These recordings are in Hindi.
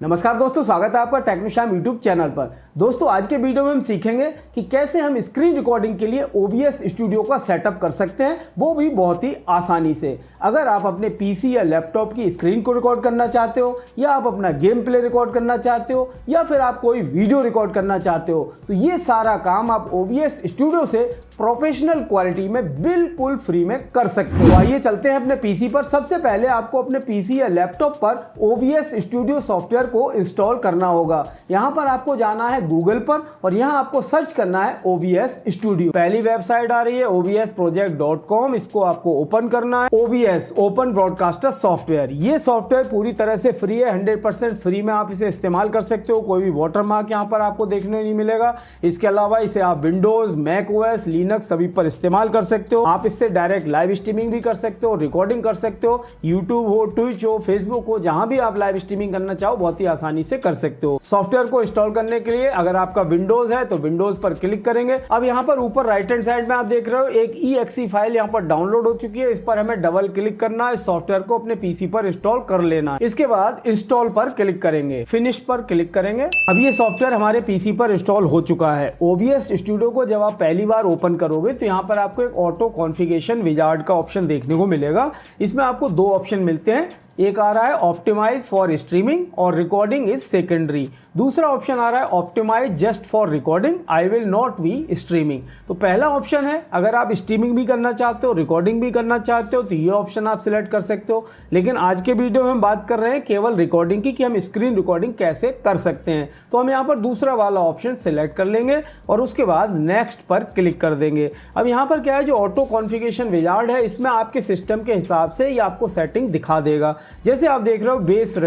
नमस्कार दोस्तों, स्वागत है आपका टेक्नोश्याम यूट्यूब चैनल पर। दोस्तों आज के वीडियो में हम सीखेंगे कि कैसे हम स्क्रीन रिकॉर्डिंग के लिए OBS स्टूडियो का सेटअप कर सकते हैं, वो भी बहुत ही आसानी से। अगर आप अपने पीसी या लैपटॉप की स्क्रीन को रिकॉर्ड करना चाहते हो, या आप अपना गेम प्ले रिकॉर्ड करना चाहते हो, या फिर आप कोई वीडियो रिकॉर्ड करना चाहते हो, तो ये सारा काम आप OBS स्टूडियो से प्रोफेशनल क्वालिटी में बिल्कुल फ्री में कर सकते हो। आइए चलते हैं अपने पीसी पर। सबसे पहले आपको अपने पीसी या लैपटॉप पर OBS स्टूडियो सॉफ्टवेयर को इंस्टॉल करना होगा। यहाँ पर आपको जाना है गूगल पर और यहाँ आपको सर्च करना है OBS स्टूडियो। पहली वेबसाइट आ रही है obsproject.com, इसको आपको ओपन करना है। OBS ओपन ब्रॉडकास्टर सॉफ्टवेयर, ये सॉफ्टवेयर पूरी तरह से फ्री है, 100% फ्री में आप इसे इस्तेमाल कर सकते हो। कोई भी वाटरमार्क यहाँ पर आपको देखने नहीं मिलेगा। इसके अलावा इसे आप विंडोज, मैक OS, लिनक्स सभी पर इस्तेमाल कर सकते हो। आप इससे डायरेक्ट लाइव स्ट्रीमिंग भी कर सकते हो, रिकॉर्डिंग कर सकते हो। यूट्यूब हो, ट्विच हो, फेसबुक हो, जहां भी आप लाइव स्ट्रीमिंग करना चाहो बहुत ही आसानी से कर सकते हो। सॉफ्टवेयर को इंस्टॉल करने के लिए अगर आपका विंडोज है तो विंडोज पर क्लिक करेंगे। अब यहाँ पर ऊपर राइट हैंड साइड में आप देख रहे हो एक exe फाइल यहाँ पर डाउनलोड हो चुकी है। इस पर हमें डबल क्लिक करना है, सॉफ्टवेयर को अपने पीसी पर इंस्टॉल कर लेना है। इसके बाद इंस्टॉल पर क्लिक करेंगे, फिनिश पर क्लिक करेंगे। अब ये सॉफ्टवेयर हमारे पीसी पर इंस्टॉल हो चुका है। OBS स्टूडियो को जब आप पहली बार ओपन करोगे तो यहाँ पर आपको एक ऑटो कॉन्फ़िगरेशन विजार्ड का ऑप्शन देखने को मिलेगा। इसमें आपको दो ऑप्शन मिलते हैं, एक आ रहा है ऑप्टिमाइज फॉर स्ट्रीमिंग और रिकॉर्डिंग इज सेकेंडरी। दूसरा ऑप्शन आ रहा है optimize just for recording, I will not be streaming. तो पहला ऑप्शन है अगर आप स्ट्रीमिंग भी करना चाहते हो, रिकॉर्डिंग भी करना चाहते हो, तो ये ऑप्शन आप सिलेक्ट कर सकते हो। लेकिन आज के वीडियो में हम बात कर रहे हैं केवल रिकॉर्डिंग की, कि हम स्क्रीन रिकॉर्डिंग कैसे कर सकते हैं। तो हम यहाँ पर दूसरा वाला ऑप्शन सिलेक्ट कर लेंगे और उसके बाद नेक्स्ट पर क्लिक कर देंगे। अब यहाँ पर क्या है, जो ऑटो कॉन्फ़िगरेशन विजार्ड है, इसमें आपके सिस्टम के हिसाब से ये आपको सेटिंग दिखा देगा। जैसे आप देख रहे हो बेस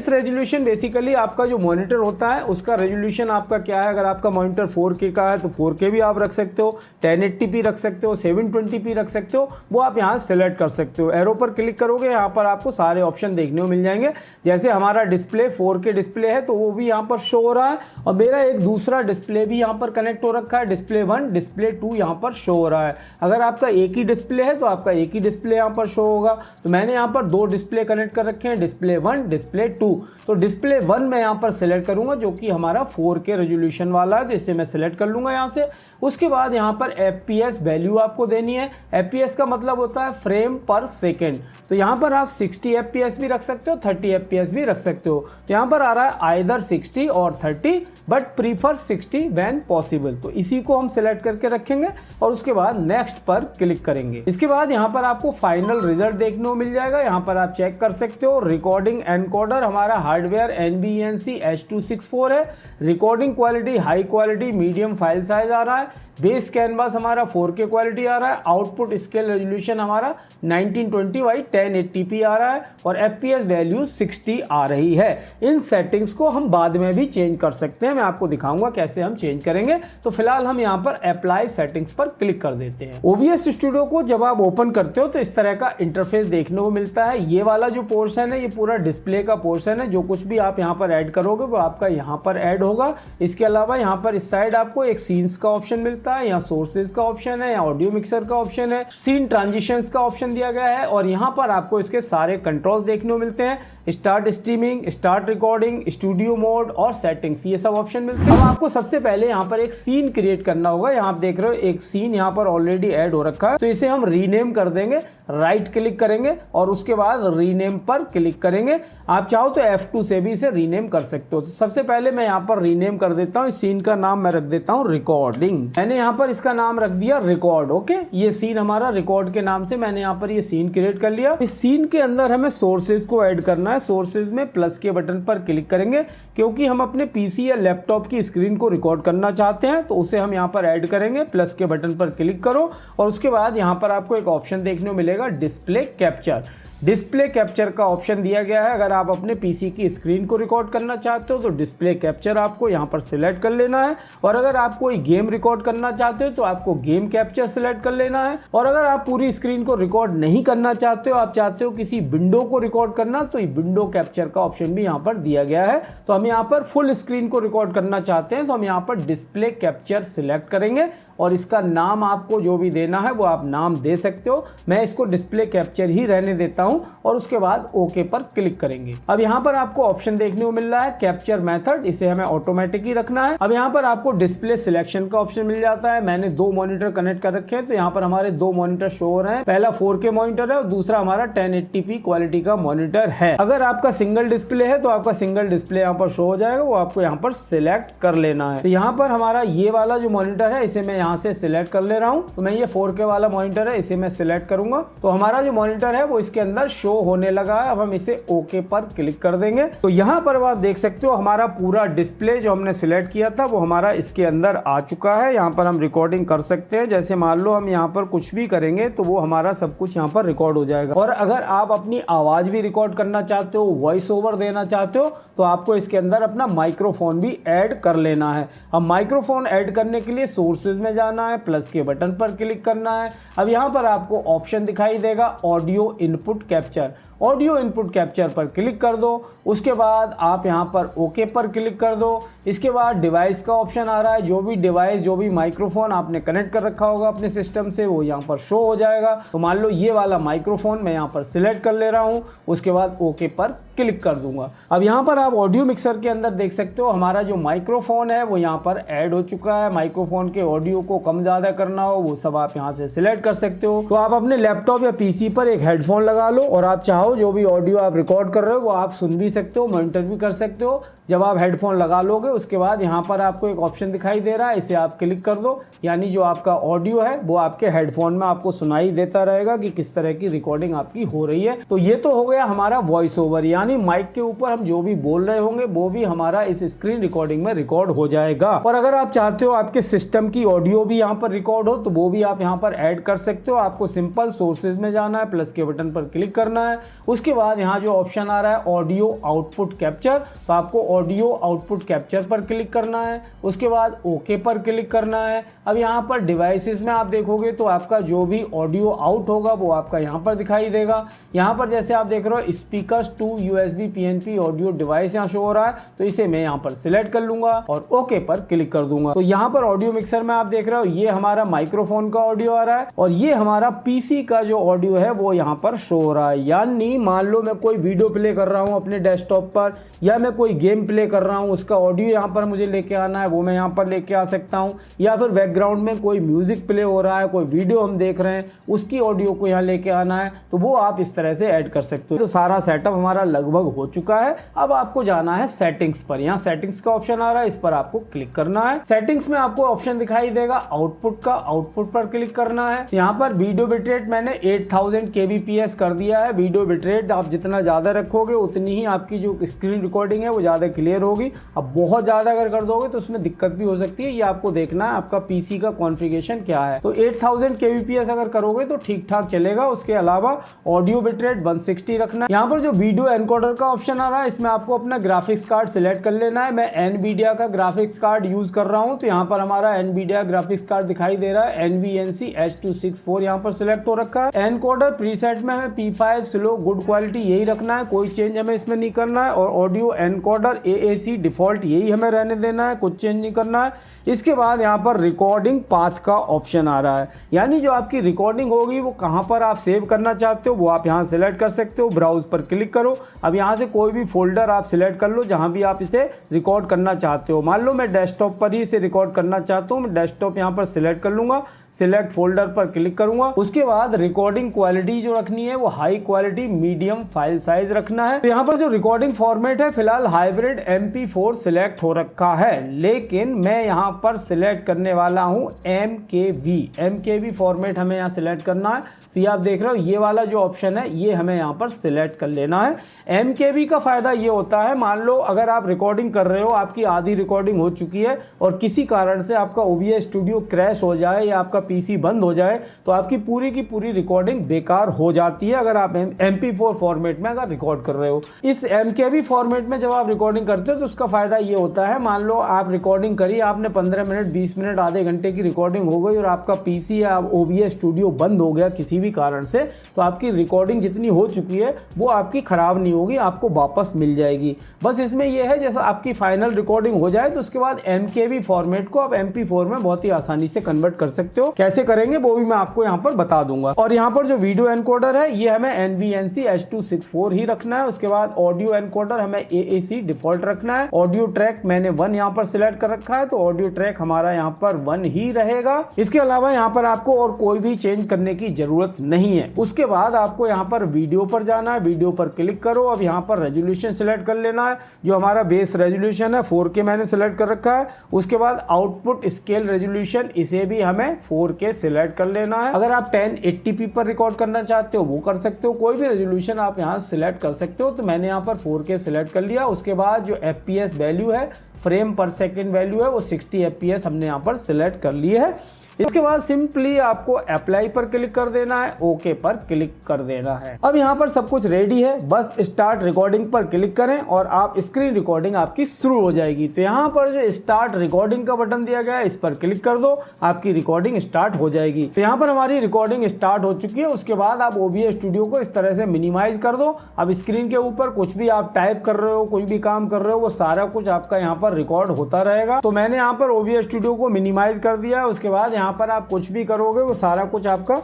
रेजोल्यूशन बेसिकली आपका जो मॉनिटर होता है उसका रेजोल्यूशन आपका क्या है। अगर आपका मॉनिटर 4K का है तो 4K भी आप रख सकते हो, 1080p रख सकते हो, 720p रख सकते हो, वो आप यहाँ सेलेक्ट कर सकते हो। एरो पर क्लिक करोगे, यहाँ पर आपको सारे ऑप्शन देखने को मिल जाएंगे। जैसे हमारा डिस्प्ले 4K डिस्प्ले है तो वो भी यहाँ पर शो हो रहा है, और मेरा एक दूसरा डिस्प्ले भी यहाँ पर कनेक्ट हो रखा है, डिस्प्ले 1, डिस्प्ले 2 यहाँ पर शो हो रहा है। अगर आपका एक ही डिस्प्ले है तो आपका एक ही डिस्प्ले यहाँ पर शो होगा। तो मैंने यहाँ पर दो डिस्प्ले कनेक्ट कर रखे हैं, डिस्प्ले 1, डिस्प्ले 2। तो डिस्प्ले 1 मैं यहाँ पर सिलेक्ट करूंगा जो कि हमारा 4K रेजोल्यूशन वाला है, तो इसे मैं सिलेक्ट कर लूंगा यहाँ से। उसके बाद यहाँ पर FPS वैल्यू आपको देनी है। FPS का मतलब होता है फ्रेम पर सेकेंड। तो यहाँ पर आप 60 FPS भी रख सकते हो, 30 FPS भी रख सकते हो। तो यहाँ पर आ रहा है आइदर 60 और 30, बट प्रीफर 60 व्हेन पॉसिबल। तो इसी को हम सिलेक्ट करके रखेंगे और उसके बाद नेक्स्ट पर क्लिक करेंगे। इसके बाद यहाँ पर आपको फाइनल रिजल्ट देखने को मिल जाएगा। यहाँ पर आप चेक कर सकते हो, रिकॉर्डिंग एनकोडर हमारा हार्डवेयर NBENC H264 है। Recording quality high quality medium file size आ रहा है। बेस कैनवास हमारा 4K क्वालिटी आ रहा है। आउटपुट स्केल रेजोल्यूशन हमारा 1920x1080p आ रहा है और FPS वैल्यू 60 आ रही है। इन सेटिंग्स को हम बाद में भी चेंज कर सकते हैं, मैं आपको दिखाऊंगा कैसे हम चेंज करेंगे। तो फिलहाल हम यहाँ पर अप्लाई सेटिंग्स पर क्लिक कर देते हैं। OBS स्टूडियो को जब आप ओपन करते हो तो इस तरह का इंटरफेस देखने को मिलता है। ये वाला जो पोर्शन है ये पूरा डिस्प्ले का पोर्शन है। जो कुछ भी आप यहाँ पर ऐड करोगे वो आपका यहाँ पर ऐड होगा। इसके अलावा यहाँ पर इस साइड आपको एक सीन्स का ऑप्शन मिलता है, यहाँ सोर्सेज का ऑप्शन है, यहाँ ऑडियो मिक्सर का ऑप्शन है, सीन ट्रांजिशंस का ऑप्शन दिया गया है, और यहाँ पर आपको इसके सारे कंट्रोल्स देखने को मिलते हैं। Start streaming, start recording, studio mode और सेटिंग्स, ये सब ऑप्शन मिलते हैं। अब आपको सबसे पहले यहाँ पर एक सीन क्रिएट करना होगा। यहाँ आप देख रहे हो एक सीन यहाँ पर ऑलरेडी ऐड हो रखा है, तो इसे हम रीनेम कर देंगे। राइट क्लिक करेंगे और उसके बाद रीनेम पर क्लिक करेंगे। आप चाहो तो F2 से भी इसे रीनेम कर सकते हो। तो सबसे पहले मैं यहाँ पर रीनेम कर देता हूँ। इस सीन का नाम मैं रख देता हूँ रिकॉर्डिंग। मैंने यहाँ पर इसका नाम रख दिया रिकॉर्ड। ओके, ये सीन हमारा रिकॉर्ड के नाम से मैंने यहाँ पर ये सीन क्रिएट कर लिया। इस सीन के अंदर हमें सोर्सेज को ऐड करना है। सोर्सेज में प्लस के बटन पर क्लिक करेंगे, क्योंकि हम अपने पीसी या लैपटॉप की स्क्रीन को रिकॉर्ड करना चाहते हैं, तो उसे हम यहाँ पर ऐड करेंगे। प्लस के बटन पर क्लिक करो और उसके बाद यहाँ पर आपको एक ऑप्शन देखने को मिलेगा डिस्प्ले कैप्चर। डिस्प्ले कैप्चर का ऑप्शन दिया गया है। अगर आप अपने पीसी की स्क्रीन को रिकॉर्ड करना चाहते हो तो डिस्प्ले कैप्चर आपको यहाँ पर सिलेक्ट कर लेना है, और अगर आप कोई गेम रिकॉर्ड करना चाहते हो तो आपको गेम कैप्चर सिलेक्ट कर लेना है। और अगर आप पूरी स्क्रीन को रिकॉर्ड नहीं करना चाहते हो, आप चाहते हो किसी विंडो को रिकॉर्ड करना, तो विंडो कैप्चर का ऑप्शन भी यहाँ पर दिया गया है। तो हम यहाँ पर फुल स्क्रीन को रिकॉर्ड करना चाहते हैं तो हम यहाँ पर डिस्प्ले कैप्चर सिलेक्ट करेंगे, और इसका नाम आपको जो भी देना है वो आप नाम दे सकते हो। मैं इसको डिस्प्ले कैप्चर ही रहने देता हूँ। हूं और उसके बाद ओके पर क्लिक करेंगे। अब यहाँ पर आपको ऑप्शन देखने को मिल रहा है कैप्चर मेथड, इसे हमें ऑटोमेटिक ही रखना है। अब यहाँ पर आपको डिस्प्ले सिलेक्शन का ऑप्शन मिल जाता है। मैंने 2 मॉनिटर कनेक्ट कर रखे हैं, तो यहाँ पर हमारे 2 मॉनिटर शो हो रहे हैं। पहला 4K मॉनिटर है और दूसरा हमारा 1080p क्वालिटी का मॉनिटर है। अगर आपका सिंगल डिस्प्ले है तो आपका सिंगल डिस्प्ले यहाँ पर शो हो जाएगा, वो आपको यहाँ पर सिलेक्ट कर लेना है। तो यहाँ पर हमारा ये वाला जो मॉनिटर है इसे मैं यहाँ से सिलेक्ट कर ले रहा हूँ। तो मैं ये 4K वाला मॉनिटर है, इसे मैं सिलेक्ट करूंगा तो हमारा जो मॉनिटर है वो इसके अंदर शो होने लगा है। अब हम इसे ओके पर क्लिक कर देंगे। तो यहाँ पर आप देख सकते हो हमारा पूरा डिस्प्ले जो हमने सिलेक्ट किया था वो हमारा इसके अंदर आ चुका है। यहाँ पर हम रिकॉर्डिंग कर सकते हैं। जैसे मान लो हम यहाँ पर कुछ भी करेंगे तो वो हमारा सब कुछ यहाँ पर रिकॉर्ड हो जाएगा। और अगर आप अपनी आवाज भी रिकॉर्ड करना चाहते हो, वॉइस ओवर देना चाहते हो, तो आपको इसके अंदर अपना माइक्रोफोन भी ऐड कर लेना है। अब माइक्रोफोन ऐड करने के लिए सोर्सेज में जाना है, प्लस के बटन पर क्लिक करना है। अब यहाँ पर आपको ऑप्शन दिखाई देगा audio input capture. Audio input capture पर क्लिक कर दो। उसके बाद आप यहाँ पर ओके पर क्लिक कर दो। इसके बाद डिवाइस का ऑप्शन आ रहा है। जो भी डिवाइस, जो भी माइक्रोफोन आपने कनेक्ट कर रखा होगा अपने सिस्टम से, वो यहाँ पर शो हो जाएगा। तो मान लो ये वाला माइक्रोफोन मैं यहाँ पर सिलेक्ट कर ले रहा हूँ। उसके बाद ओके पर क्लिक कर दूंगा। अब यहाँ पर आप ऑडियो मिक्सर के अंदर देख सकते हो हमारा जो माइक्रोफोन है वो यहाँ पर ऐड हो चुका है। माइक्रोफोन के ऑडियो को कम ज्यादा करना हो वो सब आप यहाँ से सिलेक्ट कर सकते हो। तो आप अपने लैपटॉप या पीसी पर एक हेडफोन लगा लो और आप चाहो जो भी ऑडियो आप रिकॉर्ड कर रहे हो वो आप सुन भी सकते हो, मॉनिटर भी कर सकते हो। जब आप हेडफोन लगा लोगे उसके बाद यहाँ पर आपको एक ऑप्शन दिखाई दे रहा है, इसे आप क्लिक कर दो। यानी जो आपका ऑडियो है वो आपके हेडफोन में आपको सुनाई देता रहेगा कि किस तरह की रिकॉर्डिंग आपकी हो रही है। तो ये तो हो गया हमारा वॉइस ओवर, यानी माइक के ऊपर हम जो भी बोल रहे होंगे वो भी हमारा इस स्क्रीन रिकॉर्डिंग में रिकॉर्ड हो जाएगा। और अगर आप चाहते हो आपके सिस्टम की ऑडियो भी यहाँ पर रिकॉर्ड हो तो वो भी आप यहाँ पर ऐड कर सकते हो। आपको सिंपल सोर्सेज में जाना है, प्लस के बटन पर क्लिक करना है। उसके बाद यहाँ जो ऑप्शन आ रहा है ऑडियो आउटपुट कैप्चर, तो आपको ऑडियो आउटपुट कैप्चर पर क्लिक करना है। उसके बाद ओके पर क्लिक करना है। अब यहाँ पर डिवाइसेस में आप देखोगे तो आपका जो भी ऑडियो आउट होगा वो आपका यहाँ पर दिखाई देगा। यहाँ पर जैसे आप देख रहे हो speakers to USB PNP audio device यहाँ शो हो रहा है, तो इसे मैं यहाँ पर सिलेक्ट कर लूंगा और ओके पर क्लिक कर दूंगा। तो यहाँ पर ऑडियो मिक्सर में आप देख रहे हो ये हमारा माइक्रोफोन का ऑडियो आ रहा है और ये हमारा पीसी का जो ऑडियो है वो यहाँ पर शो हो रहा है। यानी मान लो मैं कोई वीडियो प्ले कर रहा हूँ अपने डेस्कटॉप पर, या मैं कोई गेम प्ले कर रहा हूँ, उसका ऑडियो यहाँ पर मुझे लेके आना है, वो मैं यहाँ पर लेके आ सकता हूँ। या फिर बैकग्राउंड में कोई म्यूजिक प्ले हो रहा है, कोई वीडियो हम देख रहे हैं, उसकी ऑडियो को यहाँ लेके आना है, तो वो आप इस तरह से ऐड कर सकते हो। तो सारा सेटअप हमारा लगभग हो चुका है। अब आपको जाना है सेटिंग्स पर। यहाँ सेटिंग्स का ऑप्शन आ रहा है, इस पर आपको क्लिक करना है। सेटिंग्स में आपको ऑप्शन दिखाई देगा आउटपुट का, आउटपुट पर क्लिक करना है। यहाँ पर वीडियो बिटरेट मैंने 8000 kbps कर दिया है। वीडियो बिटरेट आप जितना ज्यादा रखोगे उतनी ही आपकी जो स्क्रीन रिकॉर्डिंग है वो ज्यादा क्लियर होगी। अब बहुत ज्यादा अगर कर दोगे तो उसमें दिक्कत भी हो सकती है। ये आपको देखना है आपका पीसी का कॉन्फ़िगरेशन क्या है। तो 8000 kbps अगर करोगे तो ठीक ठाक चलेगा। उसके अलावा ऑडियो बिटरेट 160 रखना है। यहाँ पर जो वीडियो एनकोडर का ऑप्शन आ रहा है इसमें आपको अपना ग्राफिक्स कार्ड सिलेक्ट कर लेना है। मैं एनवीडिया का ग्राफिक्स कार्ड यूज कर रहा हूँ, तो यहाँ पर हमारा एनवीडिया ग्राफिक्स कार्ड दिखाई दे रहा है। NVENC H264 यहाँ पर सिलेक्ट हो रखा है। एनकोडर प्रीसेट में हमें P5 स्लो गुड क्वालिटी यही रखना है, कोई चेंज हमें इसमें नहीं करना है। और ऑडियो एनकोडर AAC डिफॉल्ट यही हमें रहने देना है, कुछ चेंज नहीं करना है। इसके बाद यहाँ पर रिकॉर्डिंग पाथ का ऑप्शन आ रहा है, यानी जो आपकी रिकॉर्डिंग होगी वो कहाँ पर आप सेव करना चाहते हो वो आप यहाँ सिलेक्ट कर सकते हो। ब्राउज पर क्लिक करो। अब यहाँ से कोई भी फोल्डर आप सिलेक्ट कर लो जहाँ भी आप इसे रिकॉर्ड करना चाहते हो। मान लो मैं डेस्कटॉप पर ही इसे रिकॉर्ड करना चाहता हूँ, मैं डेस्कटॉप यहाँ पर सिलेक्ट कर लूंगा, सिलेक्ट फोल्डर पर क्लिक करूंगा। उसके बाद रिकॉर्डिंग क्वालिटी जो रखनी है वो high quality medium file size रखना है। तो यहाँ पर जो रिकॉर्डिंग फॉर्मेट है फिलहाल हाइब्रिड MP4 सिलेक्ट हो रखा है, लेकिन मैं यहाँ पर सिलेक्ट करने वाला हूँ MKV फॉर्मेट हमें यहाँ सिलेक्ट करना है। तो ये आप देख रहे हो ये वाला जो ऑप्शन है ये हमें यहाँ पर सिलेक्ट कर लेना है। MKV का फायदा ये होता है, मान लो अगर आप रिकॉर्डिंग कर रहे हो, आपकी आधी रिकॉर्डिंग हो चुकी है और किसी कारण से आपका OBS स्टूडियो क्रैश हो जाए या आपका पीसी बंद हो जाए तो आपकी पूरी की पूरी रिकॉर्डिंग बेकार हो जाती है अगर आप MP4 फॉर्मेट में अगर रिकॉर्ड कर रहे हो। इस MKV फॉर्मेट में जब आप रिकॉर्डिंग करते हो तो उसका फायदा ये होता है, मान लो आप रिकॉर्डिंग करी, आपने 15 मिनट 20 मिनट आधे घंटे की रिकॉर्डिंग हो गई और आपका पीसी या OBS स्टूडियो बंद हो गया किसी भी कारण से, तो आपकी रिकॉर्डिंग जितनी हो चुकी है वो आपकी खराब नहीं होगी, आपको वापस मिल जाएगी। बस इसमें यह है जैसा आपकी फाइनल रिकॉर्डिंग हो जाए तो उसके बाद MKV फॉर्मेट को आप MP4 में बहुत ही आसानी से कन्वर्ट कर सकते हो। कैसे करेंगे वो भी मैं आपको यहाँ पर बता दूंगा। और यहाँ पर जो वीडियो एनकोडर है ये हमें NVNC H264 ही रखना है। उसके बाद ऑडियो एनकोडर हमें AAC डिफॉल्ट रखना है। ऑडियो ट्रैक मैंने 1 यहाँ पर सिलेक्ट कर रखा है, तो ऑडियो ट्रैक हमारा यहाँ पर 1 ही रहेगा। इसके अलावा यहाँ पर आपको और कोई भी चेंज करने की जरूरत नहीं है। उसके बाद आपको यहाँ पर वीडियो पर जाना है, वीडियो पर क्लिक करो। अब यहाँ पर रेजोल्यूशन सिलेक्ट कर लेना है, जो हमारा बेस रेजोल्यूशन है 4K मैंने सिलेक्ट कर रखा है। उसके बाद आउटपुट स्केल रेजोल्यूशन, इसे भी हमें 4K सिलेक्ट कर लेना है। अगर आप 1080p पर रिकॉर्ड करना चाहते हो वो कर सकते हो, कोई भी रेजोल्यूशन आप यहाँ सिलेक्ट कर सकते हो। तो मैंने यहाँ पर 4K सिलेक्ट कर लिया। उसके बाद जो FPS वैल्यू है, फ्रेम पर सेकंड वैल्यू है, वो 60 FPS हमने यहाँ पर सिलेक्ट कर ली है। इसके बाद सिंपली आपको अप्लाई पर क्लिक कर देना है, ओके पर क्लिक कर देना है। अब यहाँ पर सब कुछ रेडी है, बस स्टार्ट रिकॉर्डिंग पर क्लिक करें और आप स्क्रीन रिकॉर्डिंग आपकी शुरू हो जाएगी। तो यहाँ पर जो स्टार्ट रिकॉर्डिंग का बटन दिया गया है, इस पर क्लिक कर दो, आपकी रिकॉर्डिंग स्टार्ट हो जाएगी। तो यहाँ पर हमारी रिकॉर्डिंग स्टार्ट हो चुकी है। उसके बाद आप OBS स्टूडियो को इस तरह से मिनिमाइज कर दो। अब स्क्रीन के ऊपर कुछ भी आप टाइप कर रहे हो, कोई भी काम कर रहे हो, वो सारा कुछ आपका यहाँ पर रिकॉर्ड होता रहेगा। तो मैंने यहाँ पर OBS स्टूडियो को मिनिमाइज कर दिया। उसके बाद यहाँ पर आप कुछ भी करोगे वो सारा कुछ आपका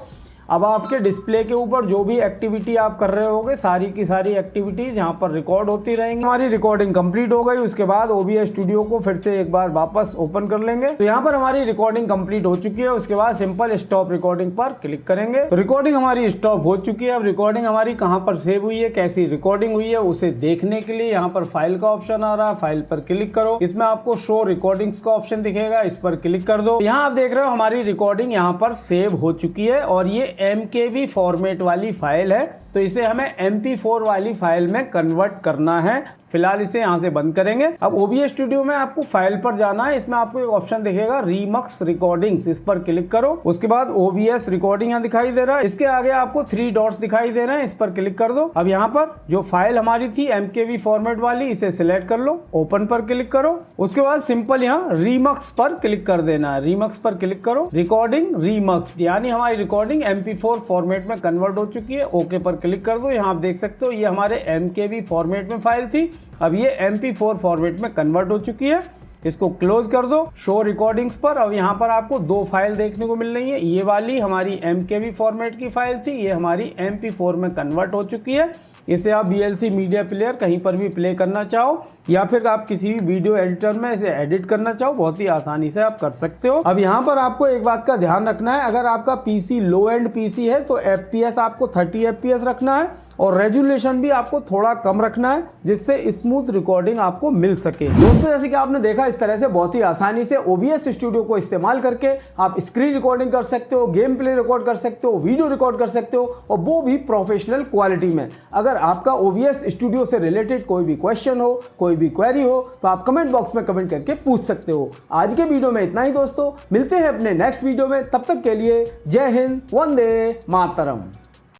अब आपके डिस्प्ले के ऊपर जो भी एक्टिविटी आप कर रहे होगे, सारी की सारी एक्टिविटीज यहाँ पर रिकॉर्ड होती रहेंगी। हमारी रिकॉर्डिंग कंप्लीट हो गई। उसके बाद OBS स्टूडियो को फिर से एक बार वापस ओपन कर लेंगे। तो यहाँ पर हमारी रिकॉर्डिंग कंप्लीट हो चुकी है। उसके बाद सिंपल स्टॉप रिकॉर्डिंग पर क्लिक करेंगे। तो रिकॉर्डिंग हमारी स्टॉप हो चुकी है। अब रिकॉर्डिंग हमारी कहाँ पर सेव हुई है, कैसी रिकॉर्डिंग हुई है, उसे देखने के लिए यहाँ पर फाइल का ऑप्शन आ रहा है, फाइल पर क्लिक करो। इसमें आपको शो रिकॉर्डिंग्स का ऑप्शन दिखेगा, इस पर क्लिक कर दो। यहाँ आप देख रहे हो हमारी रिकॉर्डिंग यहाँ पर सेव हो चुकी है और ये MKV फॉर्मेट वाली फाइल है। तो इसे हमें MP4 वाली फाइल में कन्वर्ट करना है। फिलहाल इसे यहाँ से बंद करेंगे। अब OBS स्टूडियो में आपको फाइल पर जाना है। इसमें आपको एक ऑप्शन दिखेगा रीमक्स रिकॉर्डिंग्स, इस पर क्लिक करो। उसके बाद OBS रिकॉर्डिंग यहाँ दिखाई दे रहा है। इसके आगे आपको 3 डॉट्स दिखाई दे रहे हैं, इस पर क्लिक कर दो। अब यहाँ पर जो फाइल हमारी थी MKV फॉर्मेट वाली, इसे सिलेक्ट कर लो, ओपन पर क्लिक करो। उसके बाद सिंपल यहाँ रीमक्स पर क्लिक कर देना है। रीमक्स पर क्लिक करो, रिकॉर्डिंग रीमक्स, यानी हमारी रिकॉर्डिंग MP4 फॉर्मेट में कन्वर्ट हो चुकी है। ओके पर क्लिक कर दो। यहाँ आप देख सकते हो ये हमारे MKV फॉर्मेट में फाइल थी, अब ये MP4 फॉर्मेट में कन्वर्ट हो चुकी है। इसको क्लोज कर दो। शो रिकॉर्डिंग्स पर अब यहाँ पर आपको 2 फाइल देखने को मिल रही है। ये वाली हमारी MKV फॉर्मेट की फाइल थी, ये हमारी MP4 में कन्वर्ट हो चुकी है। इसे आप VLC मीडिया प्लेयर कहीं पर भी प्ले करना चाहो या फिर आप किसी भी वीडियो एडिटर में इसे एडिट करना चाहो, बहुत ही आसानी से आप कर सकते हो। अब यहाँ पर आपको एक बात का ध्यान रखना है, अगर आपका PC लो एंड PC है तो FPS आपको 30 FPS रखना है और रेजोल्यूशन भी आपको थोड़ा कम रखना है, जिससे स्मूथ रिकॉर्डिंग आपको मिल सके। दोस्तों जैसे कि आपने देखा, इस तरह से बहुत ही आसानी से OBS स्टूडियो को इस्तेमाल करके आप स्क्रीन रिकॉर्डिंग कर सकते हो, गेम प्ले रिकॉर्ड कर सकते हो, वीडियो रिकॉर्ड कर सकते हो, और वो भी प्रोफेशनल क्वालिटी में। अगर आपका OBS स्टूडियो से रिलेटेड कोई भी क्वेश्चन हो, कोई भी क्वेरी हो, तो आप कमेंट बॉक्स में कमेंट करके पूछ सकते हो। आज के वीडियो में इतना ही दोस्तों, मिलते हैं अपने नेक्स्ट वीडियो में। तब तक के लिए जय हिंद, वंदे मातरम।